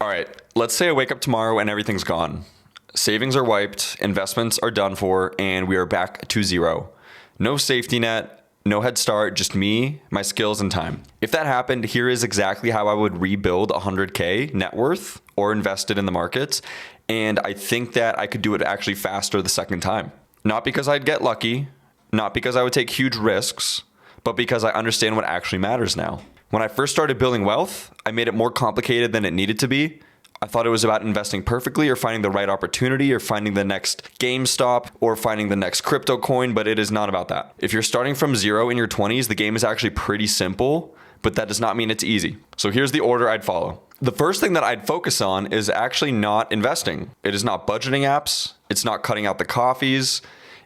All right, let's say I wake up tomorrow and everything's gone. Savings are wiped, investments are done for, and we are back to zero. No safety net, no head start, just me, my skills, and time. If that happened, here is exactly how I would rebuild 100K net worth or invest it in the markets. And I think that I could do it actually faster the second time. Not because I'd get lucky, not because I would take huge risks, but because I understand what actually matters now. When I first started building wealth, I made it more complicated than it needed to be. I thought it was about investing perfectly or finding the right opportunity or finding the next GameStop or finding the next crypto coin, but it is not about that. If you're starting from zero in your 20s, the game is actually pretty simple, but that does not mean it's easy. So here's the order I'd follow. The first thing that I'd focus on is actually not investing. It is not budgeting apps. It's not cutting out the coffees.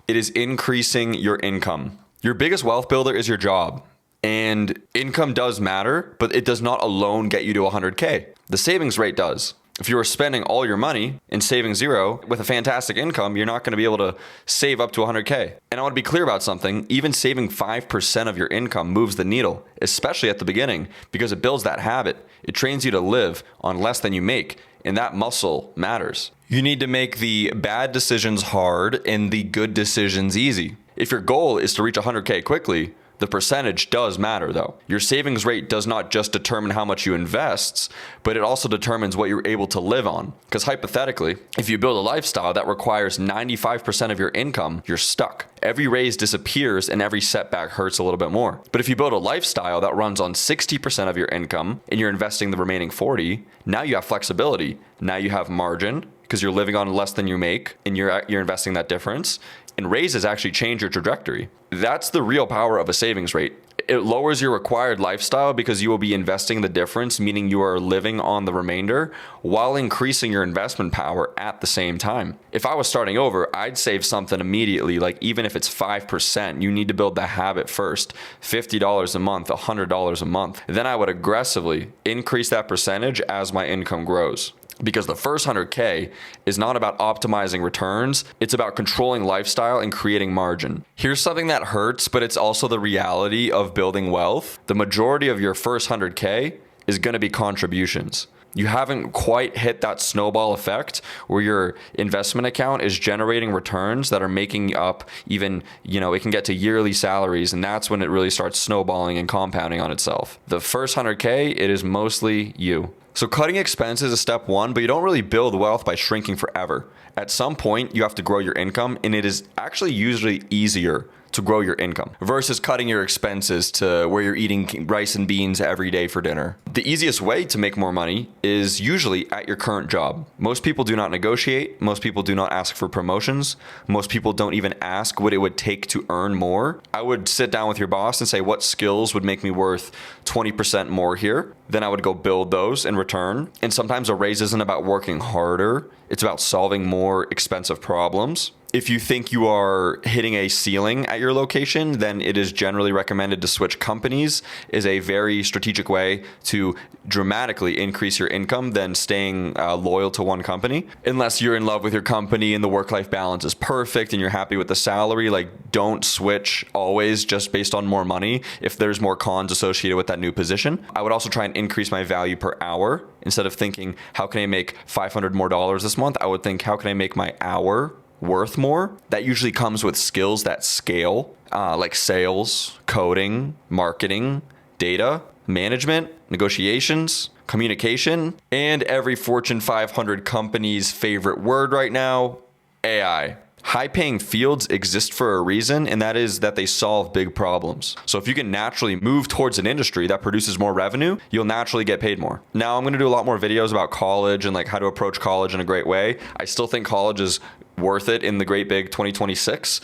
It is increasing your income. Your biggest wealth builder is your job. And income does matter, but it does not alone get you to 100K. The savings rate does. If you are spending all your money and saving zero with a fantastic income, you're not going to be able to save up to 100K. And I want to be clear about something. Even saving 5% of your income moves the needle, especially at the beginning, because it builds that habit. It trains you to live on less than you make, and that muscle matters. You need to make the bad decisions hard and the good decisions easy. If your goal is to reach 100K quickly, the percentage does matter though. Your savings rate does not just determine how much you invest, but it also determines what you're able to live on. Because hypothetically, if you build a lifestyle that requires 95% of your income, you're stuck. Every raise disappears and every setback hurts a little bit more. But if you build a lifestyle that runs on 60% of your income and you're investing the remaining 40, now you have flexibility. Now you have margin because you're living on less than you make and you're investing that difference. And raises actually change your trajectory. That's the real power of a savings rate. It lowers your required lifestyle because you will be investing the difference, meaning you are living on the remainder while increasing your investment power at the same time. If I was starting over, I'd save something immediately, like even if it's 5%, you need to build the habit first, $50 a month, $100 a month. Then I would aggressively increase that percentage as my income grows. Because the first 100K is not about optimizing returns, it's about controlling lifestyle and creating margin. Here's something that hurts, but it's also the reality of building wealth. The majority of your first 100K is going to be contributions. You haven't quite hit that snowball effect where your investment account is generating returns that are making up even, it can get to yearly salaries, and that's when it really starts snowballing and compounding on itself. The first 100K, it is mostly you. So cutting expenses is step one, but you don't really build wealth by shrinking forever. At some point, you have to grow your income, and it is actually usually easier to grow your income versus cutting your expenses to where you're eating rice and beans every day for dinner. The easiest way to make more money is usually at your current job. Most people do not negotiate. Most people do not ask for promotions. Most people don't even ask what it would take to earn more. I would sit down with your boss and say, what skills would make me worth 20% more here? Then I would go build those in return. And sometimes a raise isn't about working harder. It's about solving more expensive problems. If you think you are hitting a ceiling at your location, then it is generally recommended to switch companies. Is a very strategic way to dramatically increase your income than staying loyal to one company. Unless you're in love with your company and the work-life balance is perfect and you're happy with the salary, don't switch always just based on more money if there's more cons associated with that new position. I would also try and increase my value per hour. Instead of thinking, how can I make $500 more this month? I would think, how can I make my hour worth more? That usually comes with skills that scale, like sales, coding, marketing, data, management, negotiations, communication, and every Fortune 500 company's favorite word right now, AI. High-paying fields exist for a reason, and that is that they solve big problems. So if you can naturally move towards an industry that produces more revenue, you'll naturally get paid more. Now, I'm going to do a lot more videos about college and how to approach college in a great way. I still think college is worth it in the great big 2026.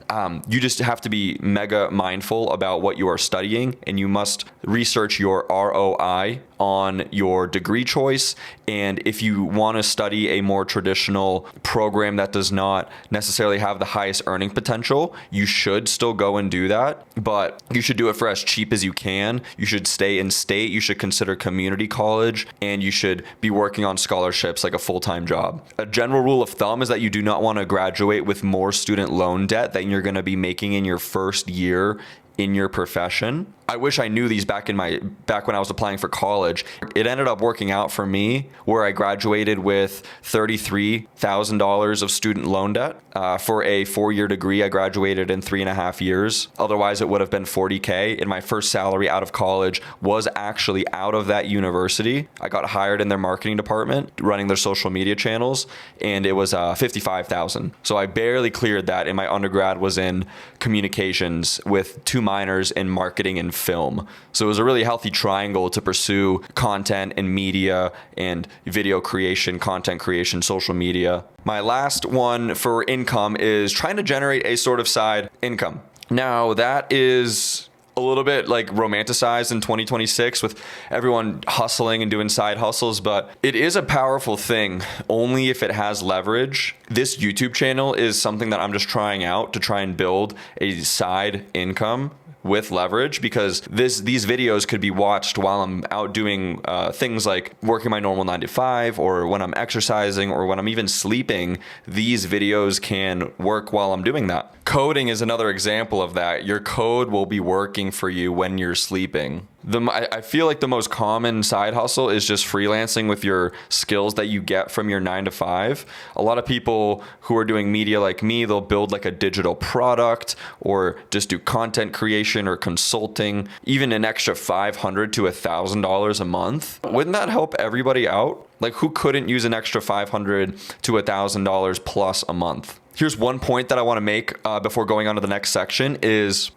You just have to be mega mindful about what you are studying, and you must research your ROI on your degree choice. And if you want to study a more traditional program that does not necessarily have the highest earning potential, you should still go and do that, but you should do it for as cheap as you can. You should stay in state. You should consider community college, and you should be working on scholarships like a full-time job. A general rule of thumb is that you do not want to graduate with more student loan debt than you're going to be making in your first year in your profession. I wish I knew these back when I was applying for college. It ended up working out for me where I graduated with $33,000 of student loan debt. For a 4-year degree, I graduated in 3.5 years. Otherwise, it would have been $40K. And my first salary out of college was actually out of that university. I got hired in their marketing department, running their social media channels, and it was $55,000. So I barely cleared that, and my undergrad was in communications with 2 minors in marketing and film. So it was a really healthy triangle to pursue content and media and video creation, content creation, social media. My last one for income is trying to generate a sort of side income. Now, that is a little bit like romanticized in 2026 with everyone hustling and doing side hustles, but it is a powerful thing only if it has leverage. This YouTube channel is something that I'm just trying out to try and build a side income with leverage, because these videos could be watched while I'm out doing things like working my normal 9 to 5, or when I'm exercising, or when I'm even sleeping. These videos can work while I'm doing that. Coding is another example of that. Your code will be working for you when you're sleeping. I feel like the most common side hustle is just freelancing with your skills that you get from your 9 to 5. A lot of people who are doing media like me, they'll build like a digital product or just do content creation or consulting, even an extra $500 to $1,000 a month. Wouldn't that help everybody out? Like, who couldn't use an extra $500 to $1,000 plus a month? Here's one point that I want to make before going on to the next section is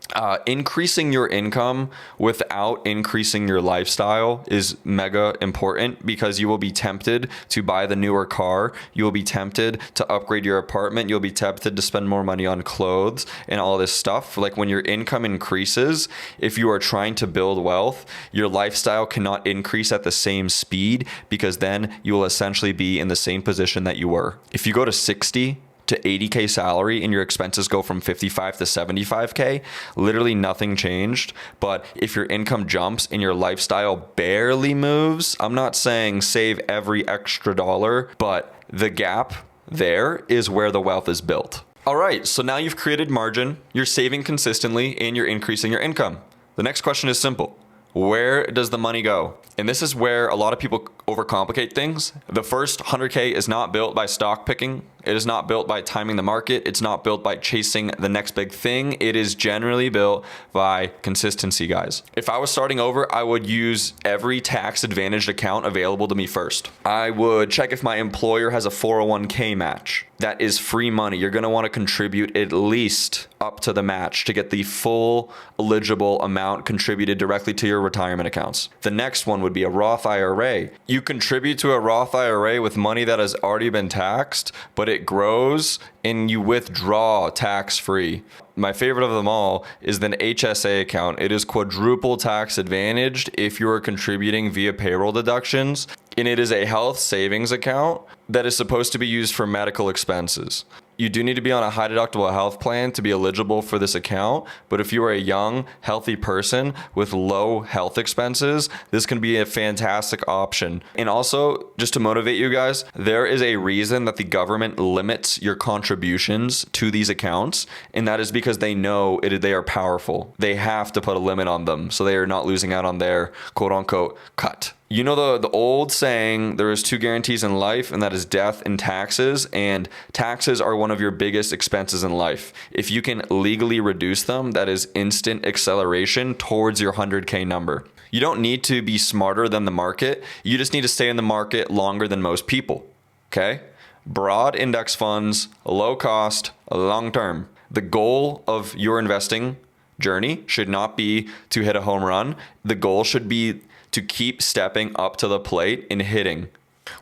increasing your income without increasing your lifestyle is mega important, because you will be tempted to buy the newer car. You will be tempted to upgrade your apartment. You'll be tempted to spend more money on clothes and all this stuff. Like, when your income increases, if you are trying to build wealth, your lifestyle cannot increase at the same speed, because then you will essentially be in the same position that you were. If you go to 60 to 80K salary and your expenses go from 55 to 75K, literally nothing changed. But if your income jumps and your lifestyle barely moves, I'm not saying save every extra dollar, but the gap there is where the wealth is built. All right, so now you've created margin, you're saving consistently, and you're increasing your income. The next question is simple. Where does the money go? And this is where a lot of people overcomplicate things. The first 100K is not built by stock picking. It is not built by timing the market. It's not built by chasing the next big thing. It is generally built by consistency, guys. If I was starting over, I would use every tax advantaged account available to me first. I would check if my employer has a 401k match. That is free money. You're gonna wanna contribute at least up to the match to get the full eligible amount contributed directly to your retirement accounts. The next one would be a Roth IRA. You contribute to a Roth IRA with money that has already been taxed, but it grows and you withdraw tax-free. My favorite of them all is the HSA account. It is quadruple tax advantaged if you are contributing via payroll deductions, and it is a health savings account that is supposed to be used for medical expenses. You do need to be on a high deductible health plan to be eligible for this account, but if you are a young, healthy person with low health expenses, this can be a fantastic option. And also, just to motivate you guys, there is a reason that the government limits your contributions to these accounts, and that is because they know they are powerful. They have to put a limit on them so they are not losing out on their quote-unquote cut. You know the old saying, there is 2 guarantees in life, and that is death and taxes. And taxes are one of your biggest expenses in life. If you can legally reduce them, that is instant acceleration towards your 100K number. You don't need to be smarter than the market. You just need to stay in the market longer than most people. Okay? Broad index funds, low cost, long term. The goal of your investing journey should not be to hit a home run. The goal should be to keep stepping up to the plate and hitting.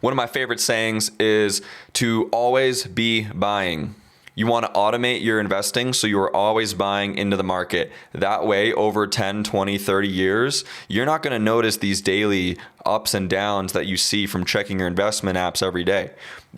One of my favorite sayings is to always be buying. You want to automate your investing so you are always buying into the market. That way, over 10, 20, 30 years, you're not going to notice these daily ups and downs that you see from checking your investment apps every day.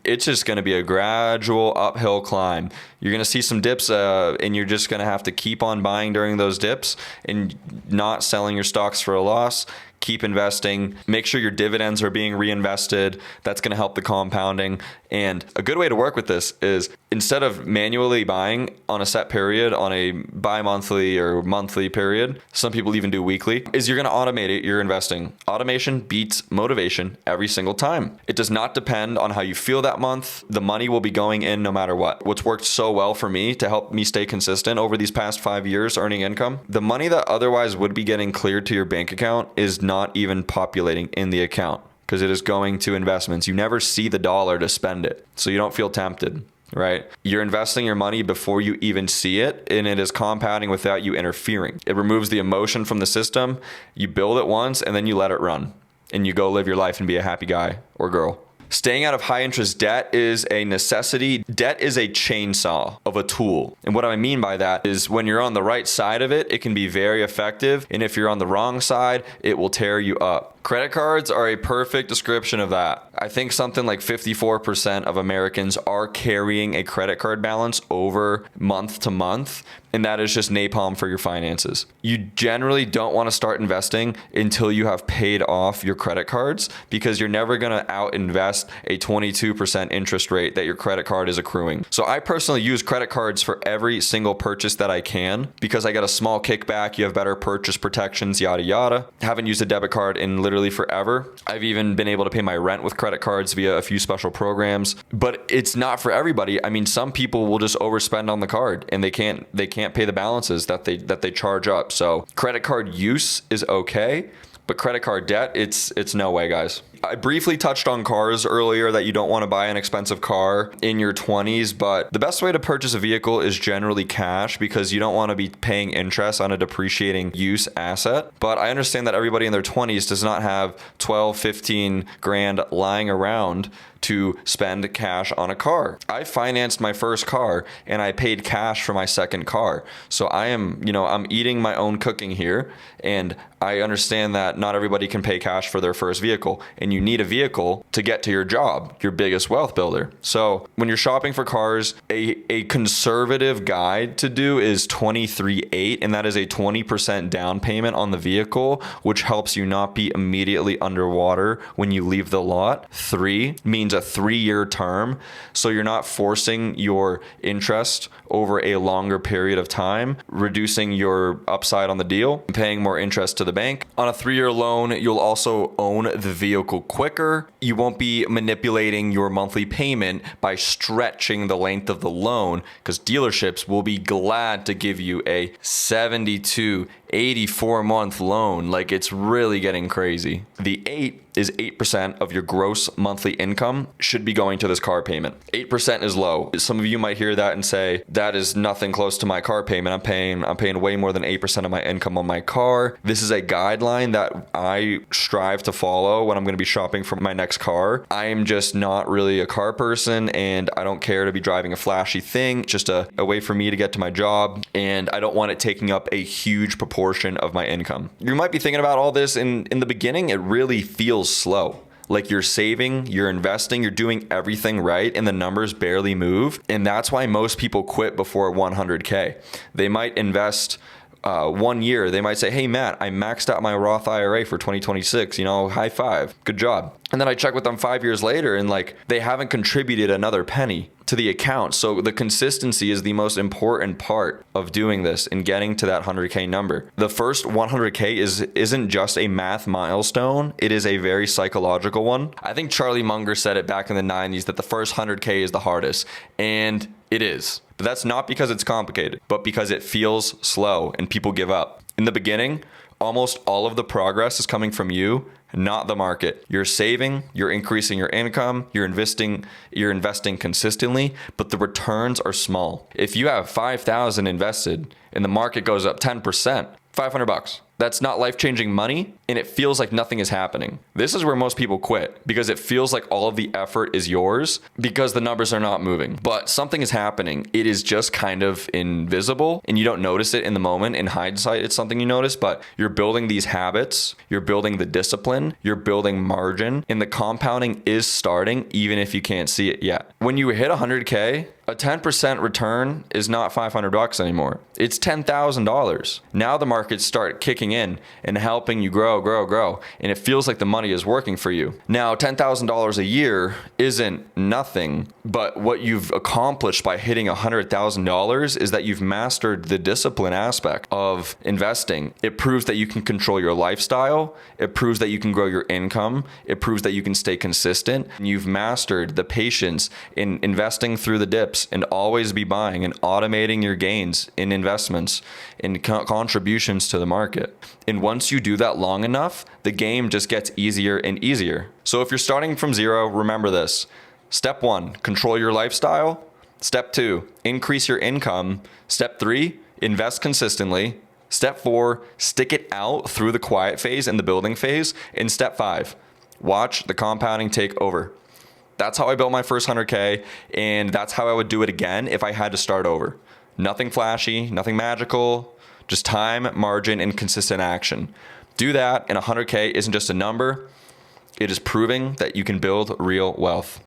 It's just going to be a gradual uphill climb. You're going to see some dips and you're just going to have to keep on buying during those dips and not selling your stocks for a loss. keep investing, make sure your dividends are being reinvested. That's going to help the compounding. And a good way to work with this is instead of manually buying on a set period, on a bi-monthly or monthly period, some people even do weekly, is you're going to automate it, your investing. Automation beats motivation every single time. It does not depend on how you feel that month. The money will be going in no matter what. What's worked so well for me to help me stay consistent over these past 5 years earning income, the money that otherwise would be getting cleared to your bank account is not even populating in the account because it is going to investments. You never see the dollar to spend it, so you don't feel tempted, right? You're investing your money before you even see it, and it is compounding without you interfering. It removes the emotion from the system. You build it once, and then you let it run, and you go live your life and be a happy guy or girl. Staying out of high interest debt is a necessity. Debt is a chainsaw of a tool. And what I mean by that is when you're on the right side of it, it can be very effective. And if you're on the wrong side, it will tear you up. Credit cards are a perfect description of that. I think something like 54% of Americans are carrying a credit card balance over month to month. And that is just napalm for your finances. You generally don't want to start investing until you have paid off your credit cards because you're never going to out invest a 22% interest rate that your credit card is accruing. So I personally use credit cards for every single purchase that I can because I get a small kickback. You have better purchase protections, yada, yada. Haven't used a debit card in literally forever. I've even been able to pay my rent with credit cards via a few special programs, but it's not for everybody. I mean, some people will just overspend on the card and they can't pay the balances that they charge up. So credit card use is okay, but credit card debt, it's no way, guys. I briefly touched on cars earlier, that you don't want to buy an expensive car in your 20s, but the best way to purchase a vehicle is generally cash because you don't want to be paying interest on a depreciating use asset. But I understand that everybody in their 20s does not have 12, 15 grand lying around to spend cash on a car. I financed my first car and I paid cash for my second car. So I'm eating my own cooking here, and I understand that not everybody can pay cash for their first vehicle, and you need a vehicle to get to your job, your biggest wealth builder. So when you're shopping for cars, a conservative guide to do is 23.8, and that is a 20% down payment on the vehicle, which helps you not be immediately underwater when you leave the lot. 3 means a 3-year term, so you're not forcing your interest over a longer period of time, reducing your upside on the deal, paying more interest to the bank. On a 3-year loan, you'll also own the vehicle quicker. You won't be manipulating your monthly payment by stretching the length of the loan, because dealerships will be glad to give you a 72, 84-month loan. Like, it's really getting crazy. The 8 is 8% of your gross monthly income should be going to this car payment. 8% is low. Some of you might hear that and say, that is nothing close to my car payment. I'm paying way more than 8% of my income on my car. This is a guideline that I strive to follow when I'm going to be shopping for my next car. I am just not really a car person, and I don't care to be driving a flashy thing. Just a way for me to get to my job, and I don't want it taking up a huge proportion of my income. You might be thinking about all this in the beginning. It really feels slow. Like, you're saving, you're investing, you're doing everything right, and the numbers barely move. And that's why most people quit before 100K. They might invest 1 year. They might say, hey, Matt, I maxed out my Roth IRA for 2026, high five, good job. And then I check with them 5 years later, and they haven't contributed another penny to the account. So the consistency is the most important part of doing this and getting to that 100K number. The first 100K isn't just a math milestone. It is a very psychological one. I think Charlie Munger said it back in the 90s that the first 100K is the hardest, and it is. But that's not because it's complicated, but because it feels slow and people give up. In the beginning, almost all of the progress is coming from you, not the market. You're saving, you're increasing your income, you're investing consistently, but the returns are small. If you have 5,000 invested and the market goes up 10%, $500. That's not life-changing money, and it feels like nothing is happening. This is where most people quit, because it feels like all of the effort is yours because the numbers are not moving. But something is happening. It is just kind of invisible, and you don't notice it in the moment. In hindsight, it's something you notice, but you're building these habits, you're building the discipline, you're building margin, and the compounding is starting even if you can't see it yet. When you hit 100K, A 10% return is not $500 anymore. It's $10,000. Now the markets start kicking in and helping you grow, and it feels like the money is working for you. Now, $10,000 a year isn't nothing, but what you've accomplished by hitting $100,000 is that you've mastered the discipline aspect of investing. It proves that you can control your lifestyle. It proves that you can grow your income. It proves that you can stay consistent. You've mastered the patience in investing through the dips and always be buying and automating your gains in investments and contributions to the market. And once you do that long enough, the game just gets easier and easier. So if you're starting from zero, remember this. Step 1, control your lifestyle. Step 2, increase your income. Step 3, invest consistently. Step 4, stick it out through the quiet phase and the building phase. And step 5, watch the compounding take over. That's how I built my first 100K, and that's how I would do it again if I had to start over. Nothing flashy, nothing magical, just time, margin, and consistent action. Do that, and 100K isn't just a number. It is proving that you can build real wealth.